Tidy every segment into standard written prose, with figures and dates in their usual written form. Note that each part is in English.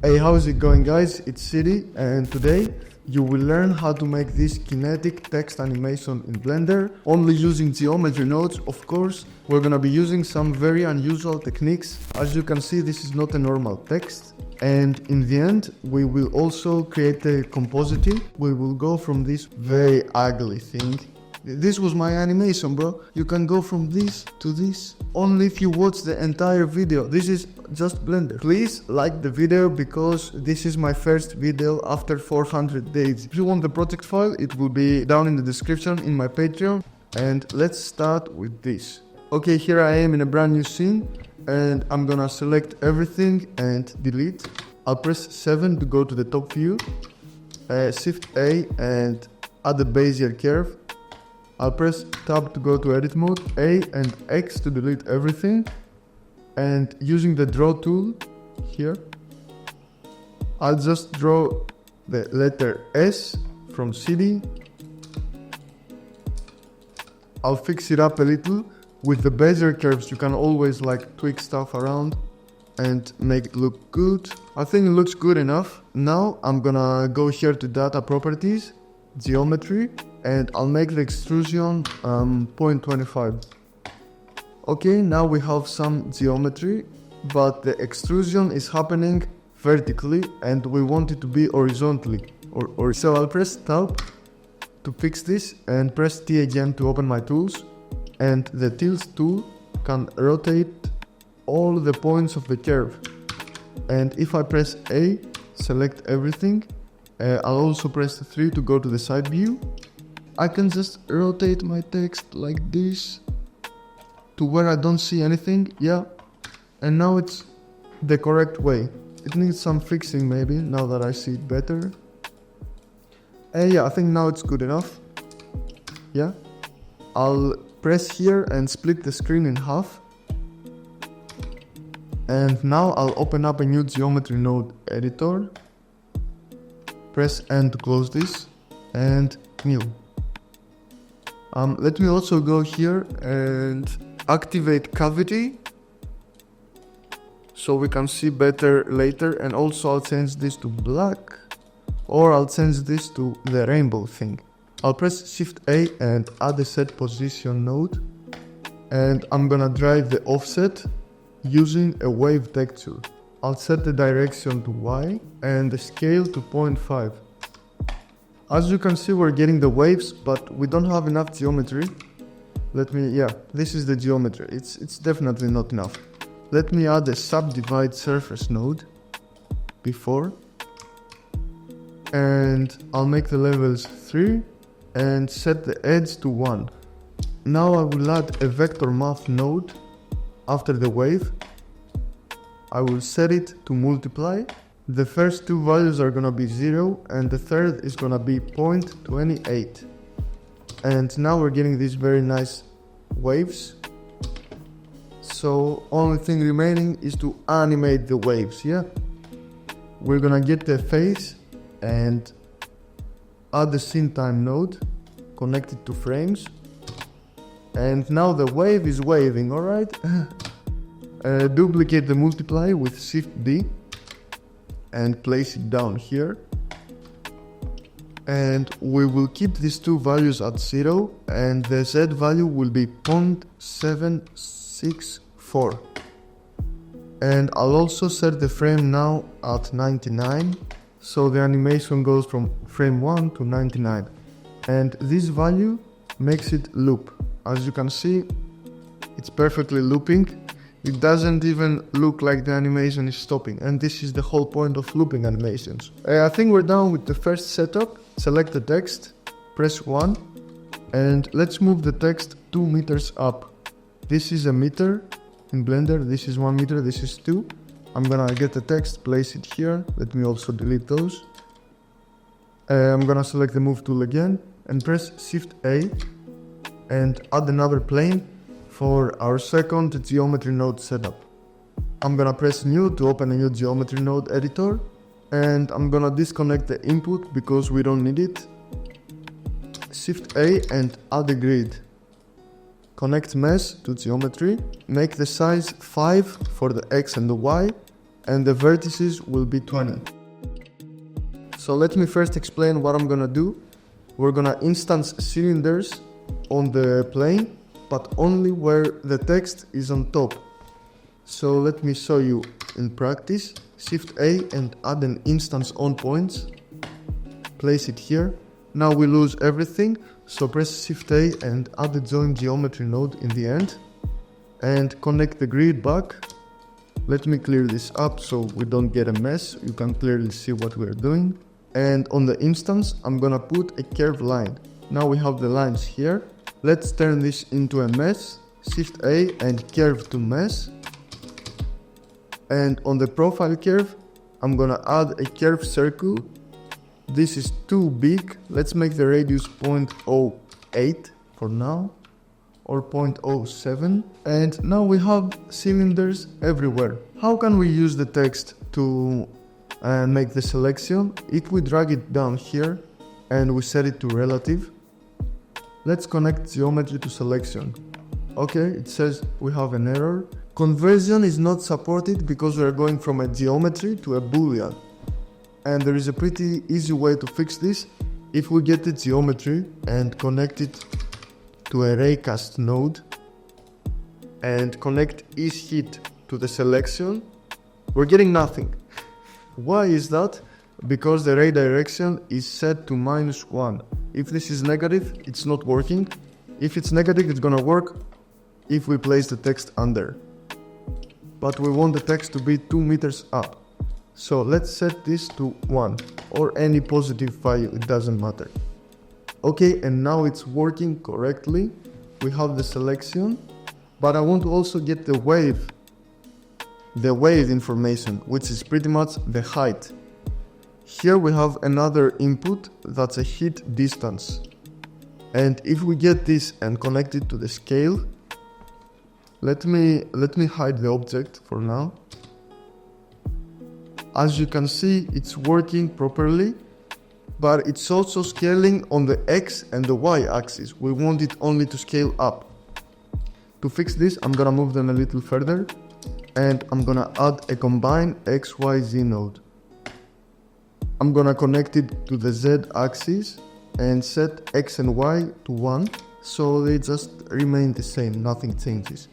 Hey, how's it going guys? It's Sidi, and today you will learn how to make this kinetic text animation in Blender, only using geometry nodes, of course. We're gonna be using some very unusual techniques. As you can see, this is not a normal text. And in the end, we will also create a compositing. We will go from this very ugly thing. This was my animation, bro. You can go from this to this only if you watch the entire video. This is just Blender. Please like the video because this is my first video after 400 days. If you want the project file, it will be down in the description in my Patreon. And let's start with this. Okay, here I am in a brand new scene and I'm gonna select everything and delete. I'll press 7 to go to the top view, Shift A and add a Bezier curve. I'll press Tab to go to edit mode, A and X to delete everything, and using the draw tool here, I'll just draw the letter S from sidi. I'll fix it up a little. With the Bezier curves you can always like tweak stuff around and make it look good. I think it looks good enough. Now I'm gonna go here to data properties, geometry, and I'll make the extrusion 0.25. Okay, now we have some geometry, but the extrusion is happening vertically and we want it to be horizontally. So I'll press Tab to fix this and press T again to open my tools. And the tilt tool can rotate all the points of the curve. And if I press A, select everything. I'll also press 3 to go to the side view. I can just rotate my text like this to where I don't see anything, yeah. And now it's the correct way. It needs some fixing maybe, now that I see it better. Yeah, I think now it's good enough. Yeah. I'll press here and split the screen in half. And now I'll open up a new geometry node editor. Press N to close this and new. Let me also go here and activate cavity so we can see better later, and also I'll change this to black, or I'll change this to the rainbow thing. I'll press Shift A and add a set position node, and I'm gonna drive the offset using a wave texture. I'll set the direction to Y and the scale to 0.5. As you can see, we're getting the waves, but we don't have enough geometry. This is the geometry. It's definitely not enough. Let me add a subdivide surface node before, and I'll make the levels 3 and set the edge to 1. Now I will add a vector math node after the wave. I will set it to multiply. The first two values are gonna be 0 and the third is gonna be 0.28. And now we're getting these very nice waves. So only thing remaining is to animate the waves, yeah? We're gonna get the face and add the scene time node, connect it to frames. And now the wave is waving, alright? Duplicate the multiply with Shift D and place it down here. And we will keep these two values at 0 and the Z value will be 0.764. And I'll also set the frame now at 99, so the animation goes from frame 1 to 99. And this value makes it loop. As you can see, it's perfectly looping. It doesn't even look like the animation is stopping, and this is the whole point of looping animations. I think we're done with the first setup. Select the text, press 1, and let's move the text 2 meters up. This is a meter in Blender, this is 1 meter, this is 2. I'm gonna get the text, place it here. Let me also delete those. I'm gonna select the move tool again and press Shift A and add another plane for our second geometry node setup. I'm gonna press new to open a new geometry node editor, and I'm gonna disconnect the input because we don't need it. Shift A and add a grid. Connect mesh to geometry, make the size 5 for the X and the Y, and the vertices will be 20. So let me first explain what I'm gonna do. We're gonna instance cylinders on the plane, but only where the text is on top. So let me show you in practice. Shift A and add an instance on points. Place it here. Now we lose everything, so press Shift A and add the join geometry node in the end. And connect the grid back. Let me clear this up so we don't get a mess. You can clearly see what we're doing. And on the instance, I'm gonna put a curved line. Now we have the lines here. Let's turn this into a mesh. Shift A and curve to mesh. And on the profile curve, I'm gonna add a curved circle. This is too big. Let's make the radius 0.08 for now, or 0.07. And now we have cylinders everywhere. How can we use the text to make the selection? If we drag it down here and we set it to relative, let's connect geometry to selection. Okay, it says we have an error. Conversion is not supported because we are going from a geometry to a boolean. And there is a pretty easy way to fix this. If we get the geometry and connect it to a raycast node and connect isHeat to the selection, we're getting nothing. Why is that? Because the ray direction is set to -1. If this is negative, it's not working. If it's negative, it's gonna work if we place the text under. But we want the text to be 2 meters up. So let's set this to 1 or any positive value, it doesn't matter. Okay, and now it's working correctly. We have the selection, but I want to also get the wave information, which is pretty much the height. Here we have another input that's a heat distance. And if we get this and connect it to the scale, let me hide the object for now. As you can see, it's working properly, but it's also scaling on the X and the Y axis. We want it only to scale up. To fix this, I'm gonna move them a little further, and I'm gonna add a combine XYZ node. I'm gonna connect it to the Z axis and set X and Y to 1, so they just remain the same, nothing changes.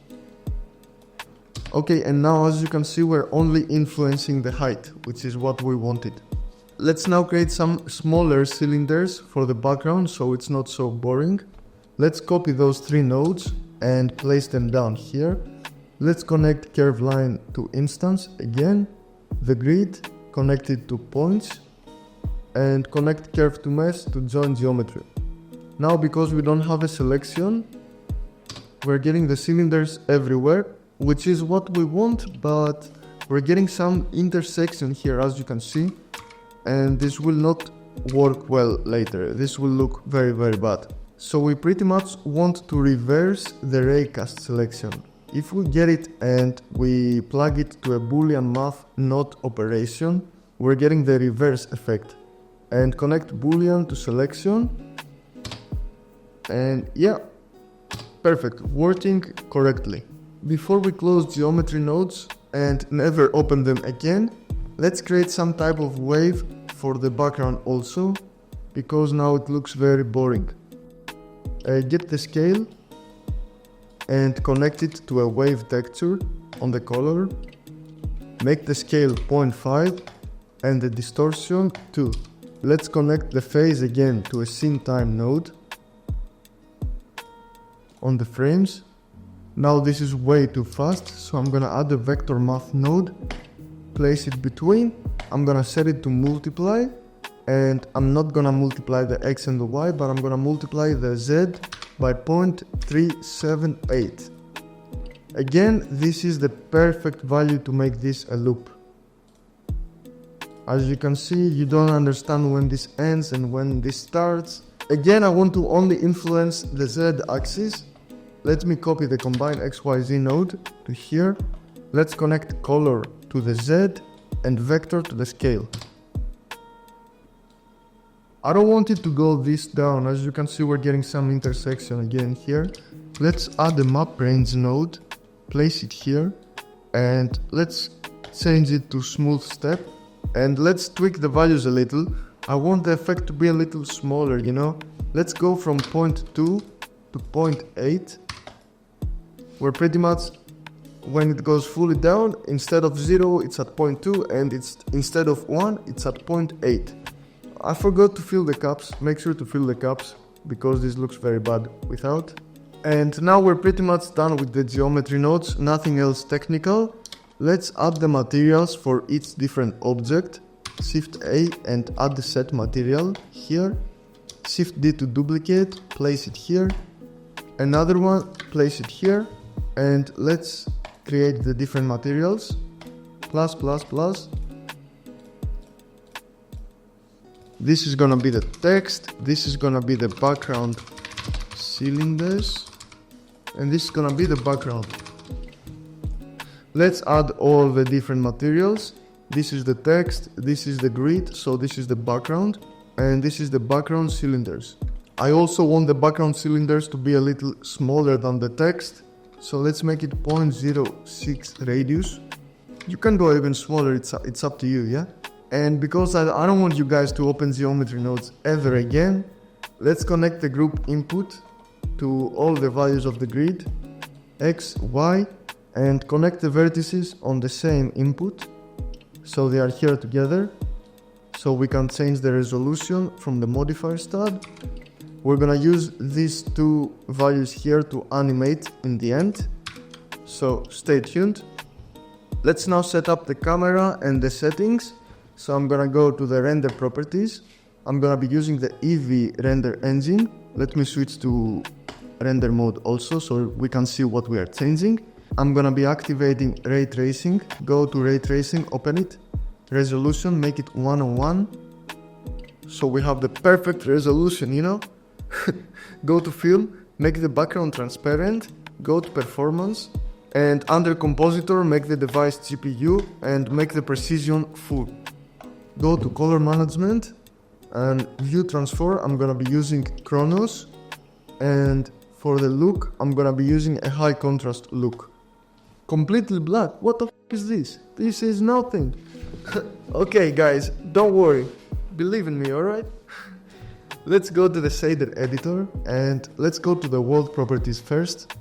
Okay, and now as you can see, we're only influencing the height, which is what we wanted. Let's now create some smaller cylinders for the background so it's not so boring. Let's copy those 3 nodes and place them down here. Let's connect curve line to instance again, the grid, connect it to points, and connect curve to mesh to join geometry. Now because we don't have a selection, we're getting the cylinders everywhere, which is what we want, but we're getting some intersection here, as you can see, and this will not work well later. This will look very, very bad. So we pretty much want to reverse the raycast selection. If we get it and we plug it to a boolean math not operation, we're getting the reverse effect. And connect boolean to selection, and yeah, perfect, working correctly. Before we close geometry nodes and never open them again, let's create some type of wave for the background also, because now it looks very boring. Get the scale and connect it to a wave texture on the color. Make the scale 0.5 and the distortion 2. Let's connect the phase again to a scene time node on the frames. Now this is way too fast, so I'm gonna add a vector math node, place it between. I'm gonna set it to multiply, and I'm not gonna multiply the X and the Y, but I'm gonna multiply the Z by 0.378. Again, this is the perfect value to make this a loop. As you can see, you don't understand when this ends and when this starts. Again, I want to only influence the Z axis. Let me copy the combine XYZ node to here. Let's connect color to the Z and vector to the scale. I don't want it to go this down. As you can see, we're getting some intersection again here. Let's add the map range node, place it here, and let's change it to smooth step, and let's tweak the values a little. I want the effect to be a little smaller, you know. Let's go from 0.2 to 0.8, where pretty much when it goes fully down, instead of 0 it's at 0.2, and instead of 1 it's at 0.8. I forgot to fill the caps. Make sure to fill the caps because this looks very bad without. And now we're pretty much done with the geometry nodes, nothing else technical. Let's add the materials for each different object. Shift A and add the set material here. Shift D to duplicate, place it here. Another one, place it here. And let's create the different materials. Plus, plus, plus. This is gonna be the text. This is gonna be the background cylinders. And this is gonna be the background. Let's add all the different materials. This is the text, this is the grid, so this is the background, and this is the background cylinders. I also want the background cylinders to be a little smaller than the text, so let's make it 0.06 radius. You can go even smaller, it's up to you, yeah? And because I don't want you guys to open geometry nodes ever again, let's connect the group input to all the values of the grid, X, Y, and connect the vertices on the same input, so they are here together, so we can change the resolution from the modifiers tab. We're gonna use these two values here to animate in the end, so stay tuned. Let's now set up the camera and the settings. So I'm gonna go to the render properties. I'm gonna be using the Eevee render engine. Let me switch to render mode also so we can see what we are changing. I'm gonna be activating ray tracing. Go to ray tracing, open it. Resolution, make it 101. So we have the perfect resolution, you know? Go to fill, make the background transparent, go to performance, and under compositor make the device GPU and make the precision full. Go to color management and view transform. I'm gonna be using Chronos, and for the look I'm gonna be using a high contrast look. Completely black, what the f is this? This is nothing. Okay guys, don't worry, believe in me, alright? Let's go to the shader editor and let's go to the world properties first.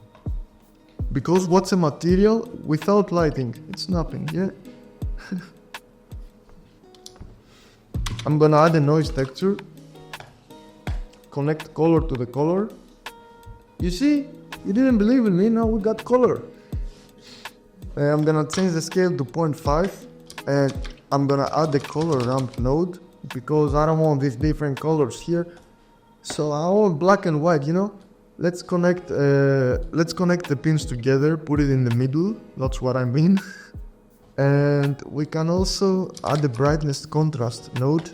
Because what's a material without lighting? It's nothing, yeah? I'm gonna add a noise texture. Connect color to the color. You see? You didn't believe in me, now we got color. I'm gonna change the scale to 0.5 and I'm gonna add the color ramp node because I don't want these different colors here. So I want black and white, you know? Let's connect the pins together, put it in the middle, that's what I mean. And we can also add the brightness contrast node.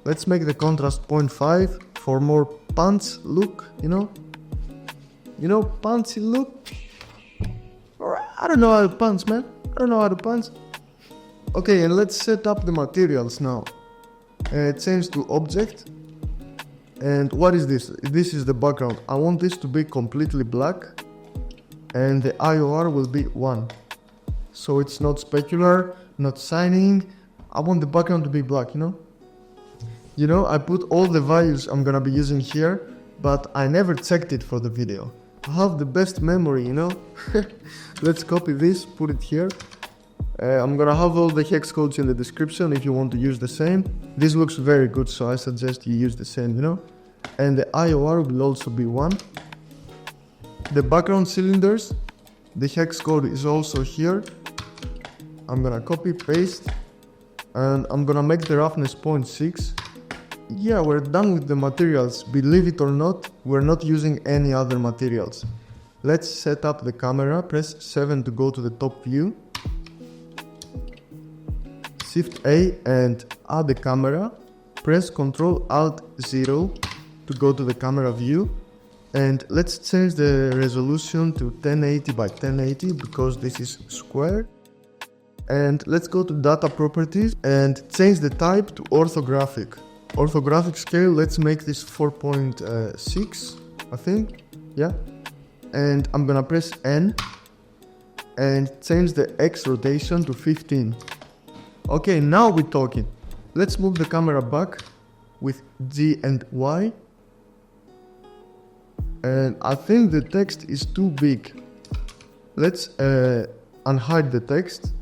Let's make the contrast 0.5 for more punch look, you know? You know, punchy look? I don't know how to punch, man. I don't know how to punch. Okay, and let's set up the materials now. Change to object. And what is this? This is the background. I want this to be completely black. And the IOR will be 1. So it's not specular, not shining. I want the background to be black, you know? You know, I put all the values I'm gonna be using here, but I never checked it for the video. I have the best memory, you know? Let's copy this, put it here. I'm gonna have all the hex codes in the description if you want to use the same. This looks very good, so I suggest you use the same, you know? And the IOR will also be 1. The background cylinders, the hex code is also here. I'm gonna copy, paste, and I'm gonna make the roughness 0.6. Yeah, we're done with the materials. Believe it or not, we're not using any other materials. Let's set up the camera. Press 7 to go to the top view. Shift A and add the camera. Press Ctrl Alt 0 to go to the camera view. And let's change the resolution to 1080 by 1080 because this is square. And let's go to data properties and change the type to orthographic. Orthographic scale, let's make this 4.6, I think, yeah. And I'm gonna press N. and change the X rotation to 15. Okay, now we're talking. Let's move the camera back with G and Y. And I think the text is too big. Let's unhide the text.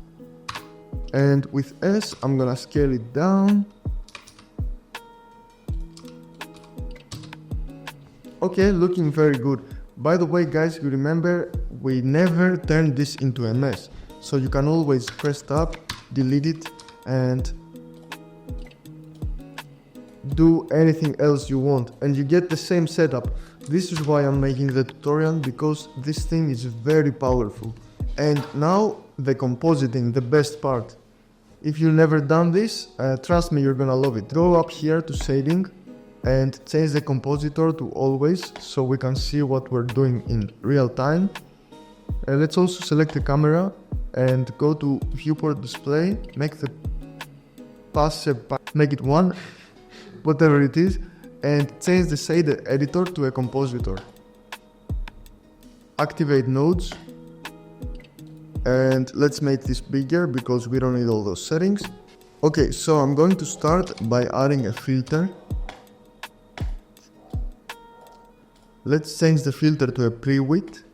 And with S, I'm gonna scale it down. Okay, looking very good. By the way, guys, you remember we never turn this into a mess. So you can always press tab, delete it, and do anything else you want. And you get the same setup. This is why I'm making the tutorial, because this thing is very powerful. And now the compositing, the best part. If you've never done this, trust me, you're gonna love it. Go up here to shading and change the compositor to always, so we can see what we're doing in real time. Let's also select the camera and go to viewport display, make the make it 1, whatever it is, and change the shader editor to a compositor. Activate nodes, and let's make this bigger because we don't need all those settings. Okay, so I'm going to start by adding a filter. Let's change the filter to a pre-width.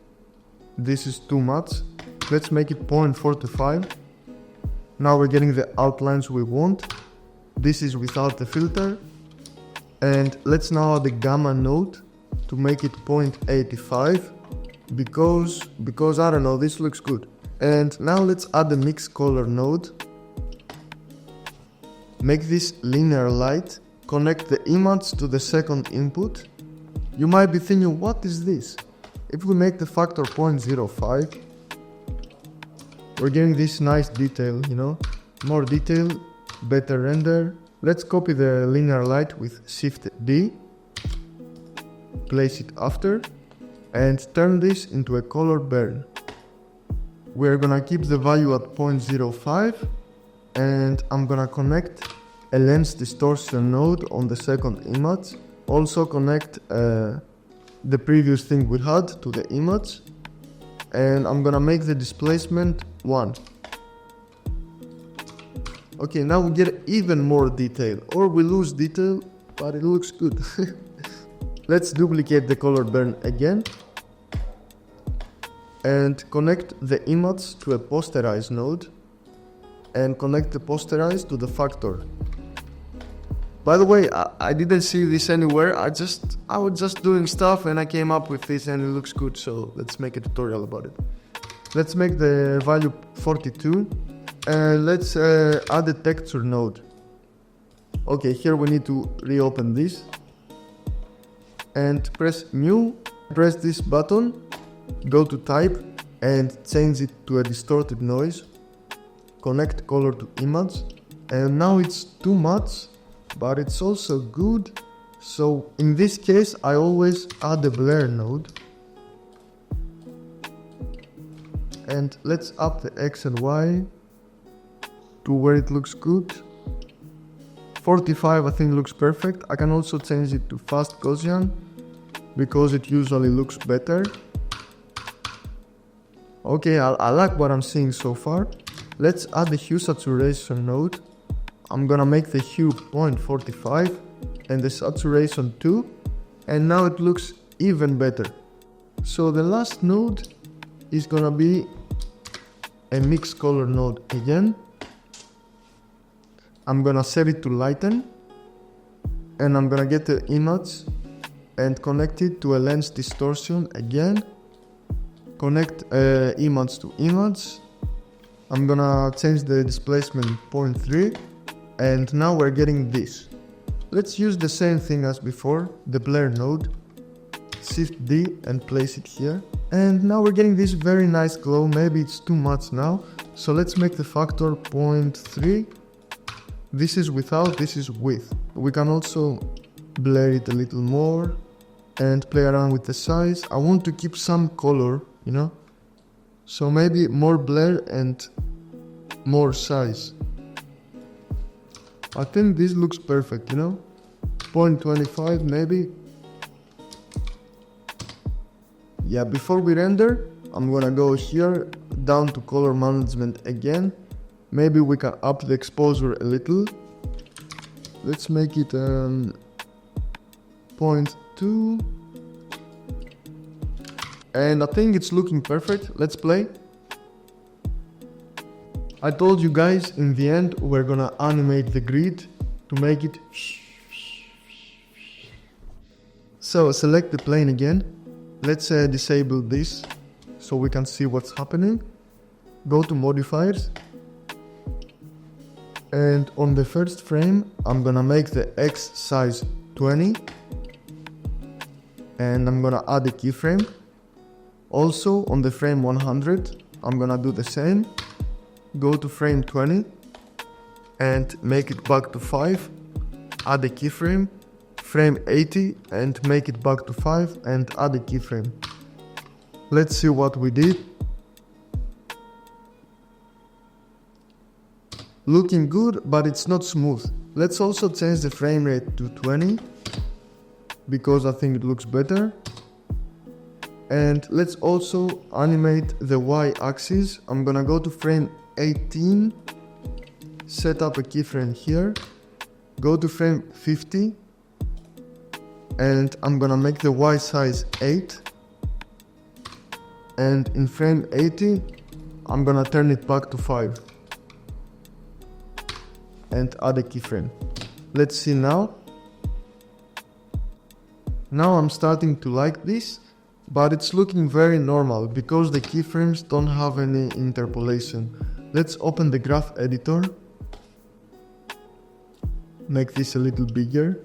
This is too much. Let's make it 0.45. Now we're getting the outlines we want. This is without the filter. And let's now add the gamma node to make it 0.85 because I don't know, this looks good. And now let's add the mix color node. Make this linear light. Connect the image to the second input. You might be thinking, what is this? If we make the factor 0.05, we're getting this nice detail, you know? More detail, better render. Let's copy the linear light with Shift D, place it after, and turn this into a color burn. We're gonna keep the value at 0.05, and I'm gonna connect a lens distortion node on the second image. Also connect the previous thing we had to the image, and I'm gonna make the displacement 1. Okay, now we get even more detail, or we lose detail, but it looks good. Let's duplicate the color burn again and connect the image to a posterize node and connect the posterize to the factor. By the way, I didn't see this anywhere. I was just doing stuff and I came up with this and it looks good, so let's make a tutorial about it. Let's make the value 42 and let's add a texture node. Okay, here we need to reopen this and press new, press this button, go to type and change it to a distorted noise, connect color to image, and now it's too much, but it's also good. So in this case I always add a blur node, and let's up the X and Y to where it looks good. 45 I think looks perfect. I can also change it to fast Gaussian because it usually looks better. Okay, I like what I'm seeing so far. Let's add the hue saturation node. I'm gonna make the hue 0.45 and the saturation 2, and now it looks even better. So the last node is gonna be a mix color node again. I'm gonna set it to lighten, and I'm gonna get the image and connect it to a lens distortion again. Connect image to image. I'm gonna change the displacement 0.3, and now we're getting this. Let's use the same thing as before, the blur node. Shift D and place it here. And now we're getting this very nice glow. Maybe it's too much now. So let's make the factor 0.3. This is without, this is with. We can also blur it a little more and play around with the size. I want to keep some color, you know? So maybe more blur and more size. I think this looks perfect, you know? 0.25 maybe. Yeah, before we render, I'm gonna go here, down to color management again. Maybe we can up the exposure a little. Let's make it 0.2. And I think it's looking perfect. Let's play. I told you guys in the end we're gonna animate the grid to make it. So select the plane again. Let's disable this so we can see what's happening. Go to modifiers. And on the first frame, I'm gonna make the X size 20. And I'm gonna add a keyframe. Also on the frame 100, I'm gonna do the same. Go to frame 20 and make it back to 5. Add a keyframe. Frame 80 and make it back to 5 and add a keyframe. Let's see what we did. Looking good, but it's not smooth. Let's also change the frame rate to 20 because I think it looks better. And let's also animate the y-axis. I'm gonna go to frame 18, set up a keyframe here, go to frame 50, and I'm gonna make the Y size 8. And in frame 80, I'm gonna turn it back to 5. And add a keyframe. Let's see now. Now I'm starting to like this, but it's looking very normal because the keyframes don't have any interpolation. Let's open the graph editor. Make this a little bigger.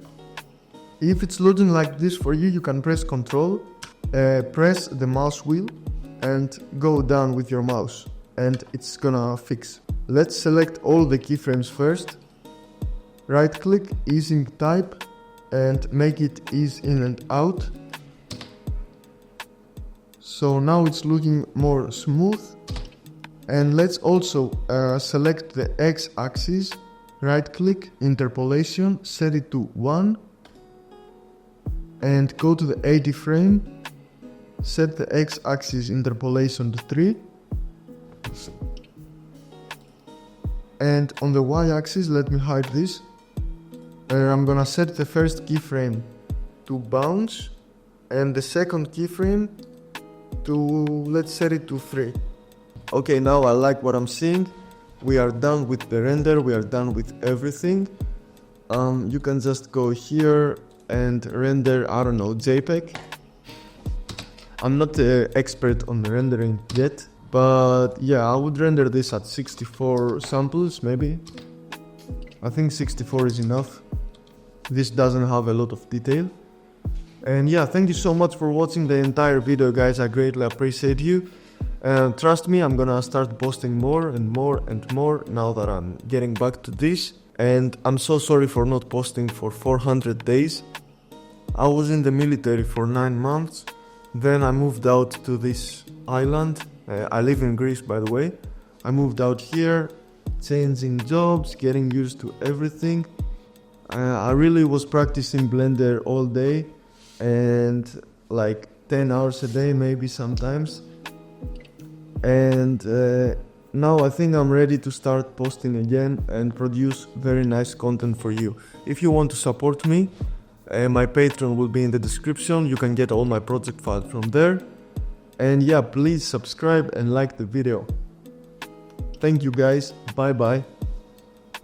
If it's looking like this for you, you can press Ctrl, press the mouse wheel and go down with your mouse and it's gonna fix. Let's select all the keyframes first. Right click, easing type and make it ease in and out. So now it's looking more smooth. And let's also select the x-axis, right click, interpolation, set it to 1 and go to the 80 frame, set the x-axis interpolation to 3 and on the y-axis, let me hide this, I'm gonna set the first keyframe to bounce and the second keyframe to, let's set it to 3. Okay, now I like what I'm seeing. We are done with the render, we are done with everything. You can just go here and render, I don't know, JPEG. I'm not an expert on rendering yet, but yeah, I would render this at 64 samples maybe. I think 64 is enough. This doesn't have a lot of detail. And yeah, thank you so much for watching the entire video, guys. I greatly appreciate you. And trust me, I'm gonna start posting more and more and more now that I'm getting back to this. And I'm so sorry for not posting for 400 days. I was in the military for 9 months. Then I moved out to this island. I live in Greece, by the way. I moved out here, changing jobs, getting used to everything. I really was practicing Blender all day and like 10 hours a day maybe sometimes. And now I think I'm ready to start posting again and produce very nice content for you. If you want to support me, my Patreon will be in the description. You can get all my project files from there. And yeah, please subscribe and like the video. Thank you guys. Bye bye.